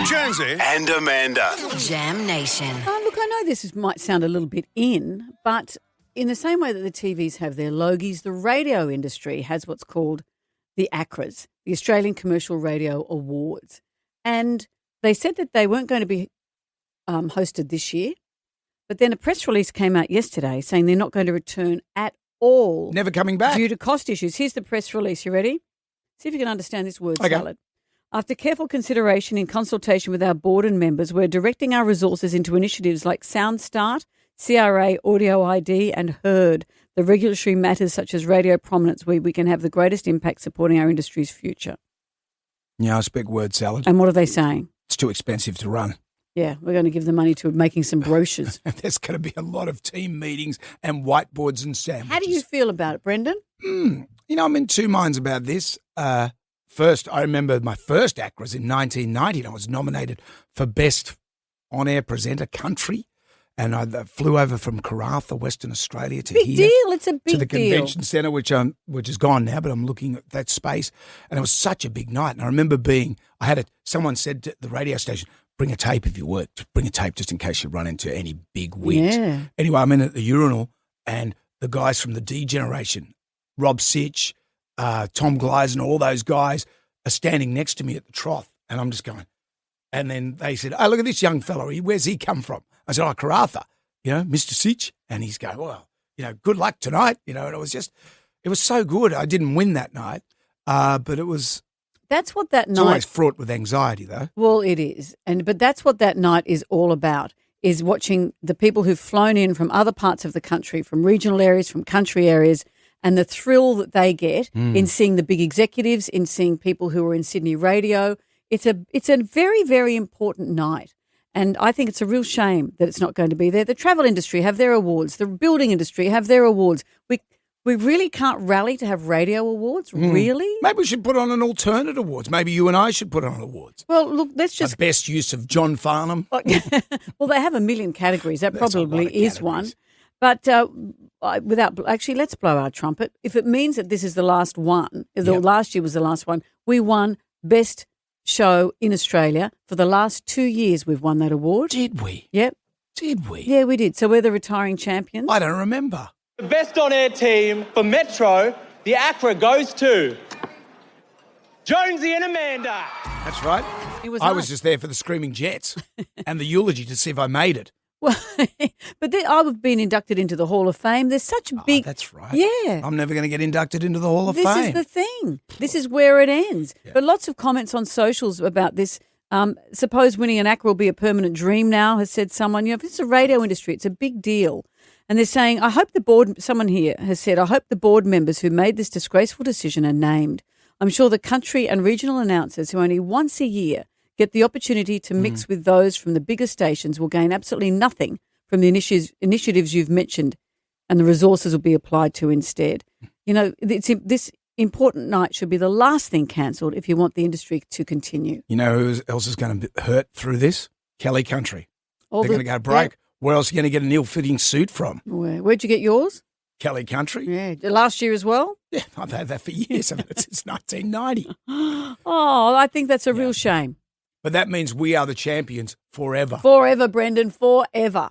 Jonesy and Amanda. Jam Nation. Look, I know might sound a little bit in, but in the same way that the TVs have their Logies, the radio industry has what's called the ACRAs, the Australian Commercial Radio Awards. And they said that they weren't going to be hosted this year, but then a press release came out yesterday saying they're not going to return at all. Never coming back. Due to cost issues. Here's the press release. You ready? See if you can understand this word salad. After careful consideration in consultation with our board and members, we're directing our resources into initiatives like Sound Start, CRA, Audio ID and HEARD, the regulatory matters such as radio prominence where we can have the greatest impact supporting our industry's future. Yeah, I speak word salad. And what are they saying? It's too expensive to run. Yeah, we're going to give the money to making some brochures. There's going to be a lot of team meetings and whiteboards and sandwiches. How do you feel about it, Brendan? I'm in two minds about this. First, I remember my first ACRAs in 1990. And I was nominated for Best On-Air Presenter Country. And I flew over from Karratha, Western Australia to big here. Deal. It's a big deal. To the convention centre, which is gone now, but I'm looking at that space. And it was such a big night. And I remember someone said to the radio station, bring a tape if you work. Bring a tape just in case you run into any big wigs. Yeah. Anyway, I'm in at the urinal and the guys from the D generation, Rob Sitch, Tom Gleisen, all those guys are standing next to me at the trough. And I'm just going. And then they said, oh, look at this young fellow. Where's he come from? I said, Karratha, Mr. Sitch. And he's going, well, good luck tonight. And it was so good. I didn't win that night, but it was. That's what that night. It's always fraught with anxiety, though. Well, it is. But that's what that night is all about, is watching the people who've flown in from other parts of the country, from regional areas, from country areas, and the thrill that they get in seeing the big executives, in seeing people who are in Sydney radio. It's a very, very important night. And I think it's a real shame that it's not going to be there. The travel industry have their awards. The building industry have their awards. We really can't rally to have radio awards, really? Maybe we should put on an alternate awards. Maybe you and I should put on awards. Well, look, let's just... The best use of John Farnham. Well, they have a million categories. That probably is one. But let's blow our trumpet. If it means that this is the last one, last year was the last one, we won Best Show in Australia. For the last 2 years, we've won that award. Did we? Yep. Did we? Yeah, we did. So we're the retiring champions. I don't remember. The best on-air team for Metro, the ACRA goes to Jonesy and Amanda. That's right. I was just there for the Screaming Jets and the eulogy to see if I made it. Well, but I've been inducted into the Hall of Fame. There's such big... That's right. Yeah. I'm never going to get inducted into the Hall of Fame. This is the thing. This is where it ends. Yeah. But lots of comments on socials about this. Suppose winning an ACRA will be a permanent dream now, has said someone. If it's a radio industry, it's a big deal. And they're saying, someone here has said, I hope the board members who made this disgraceful decision are named. I'm sure the country and regional announcers who only once a year get the opportunity to mix with those from the bigger stations will gain absolutely nothing from the initiatives you've mentioned, and the resources will be applied to instead. This important night should be the last thing cancelled if you want the industry to continue. You know who else is going to hurt through this? Kelly Country. They're going to go break. Yeah. Where else are you going to get an ill-fitting suit from? Where'd you get yours? Kelly Country. Yeah. Last year as well? Yeah, I've had that for years. I've had it since 1990. Oh, I think that's a real shame. But that means we are the champions forever. Forever, Brendan, forever.